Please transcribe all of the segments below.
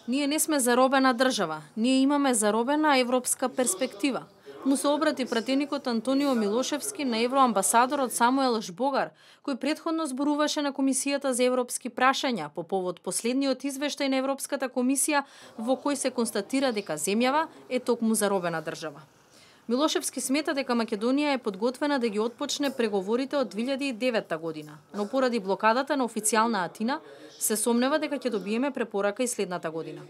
Ние не сме заробена држава, ние имаме заробена европска перспектива. Му се обрати пратеникот Антонио Милошевски на евроамбасадорот Самуел Жбогар, кој претходно зборуваше на Комисијата за европски прашања по повод последниот извештај на Европската комисија во кој се констатира дека земјава е токму заробена држава. Милошевски смета дека Македонија е подготвена да ги отпочне преговорите од 2009 година, но поради блокадата на официјална Атина се сомнева дека ќе добиеме препорака и следната година.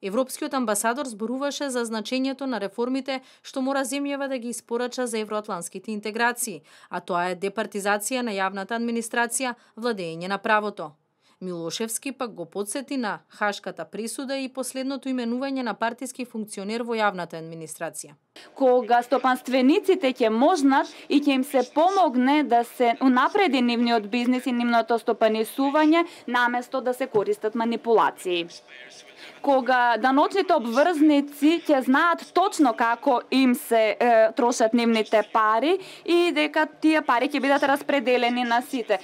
Европскиот амбасадор зборуваше за значењето на реформите што мора земјава да ги испорача за евроатлантските интеграции, а тоа е департизација на јавната администрација, владење на правото. Милошевски пак го подсети на Хашката пресуда и последното именување на партиски функционер во јавната администрација. Кога стопанствениците ќе можнат и ќе им се помогне да се унапреди нивниот бизнис и нивното стопанисување, наместо да се користат манипулации. Кога даночните обврзници ќе знаат точно како им се трошат нивните пари и дека тие пари ќе бидат распределени на сите.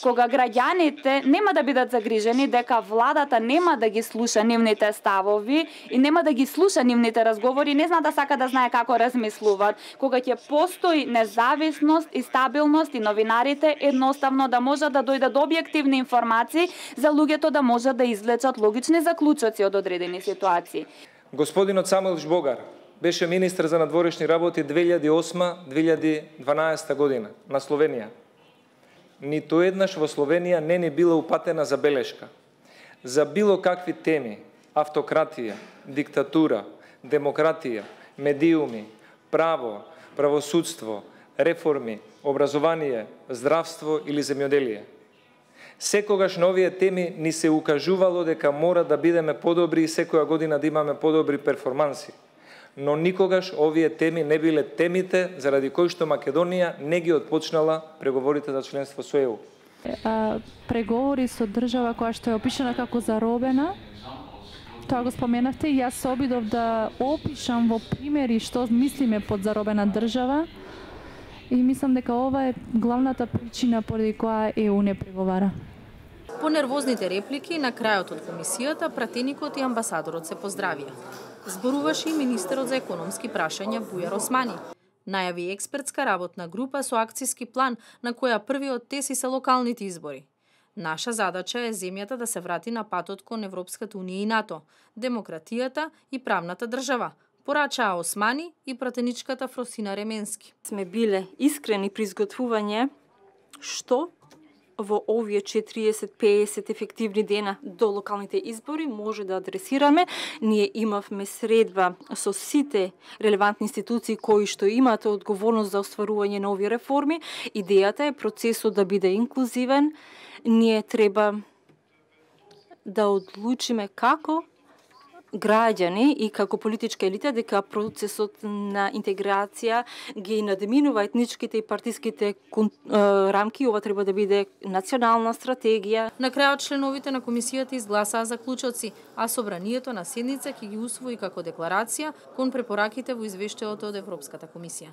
Кога граѓаните нема да бидат загрижени дека владата нема да ги слуша нивните ставови и нема да ги слуша нивните разговори, не знае да сака да знае како размислуваат. Кога ќе постои независност и стабилност и новинарите едноставно да можат да дојдат до објективни информации за луѓето да можат да извлечат логични заклучоци од одредени ситуации. Господинот Самуел Жбогар беше министар за надворешни работи 2008-2012 година на Словенија. Ниту еднаш во Словенија не ни била упатена забелешка за било какви теми: автократија, диктатура, демократија, медиуми, право, правосудство, реформи, образование, здравство или земјоделие. Секогаш на овие теми ни се укажувало дека мора да бидеме подобри и секоја година да имаме подобри перформанси. Но никогаш овие теми не биле темите заради кои што Македонија не ги отпочнала преговорите за членство со ЕУ. Преговори со држава која што е опишана како заробена, тоа го споменавте и јас се обидов да опишам во примери што мислиме под заробена држава и мислам дека ова е главната причина поради која ЕУ не преговара. По нервозните реплики на крајот од комисијата, пратеникот и амбасадорот се поздравија. Зборуваше и министерот за економски прашања Бујар Османи. Најави експертска работна група со акциски план на која првиот теси се локалните избори. Наша задача е земјата да се врати на патот кон Европската унија и НАТО, демократијата и правната држава, порачаа Османи и пратеничката Фросина Ременски. Сме биле искрени при изготвување што во овие 40-50 ефективни дена до локалните избори може да адресираме. Ние имавме средба со сите релевантни институции кои што имаат одговорност за остварување на овие реформи. Идејата е процесот да биде инклузивен. Ние треба да одлучиме како граѓани и како политичка елита дека процесот на интеграција ги надминува етничките и партиските рамки. Ова треба да биде национална стратегија. На крајот членовите на комисијата изгласаа заклучоци, а собранието на седница ќе ги усвои како декларација кон препораките во извештајот од Европската комисија.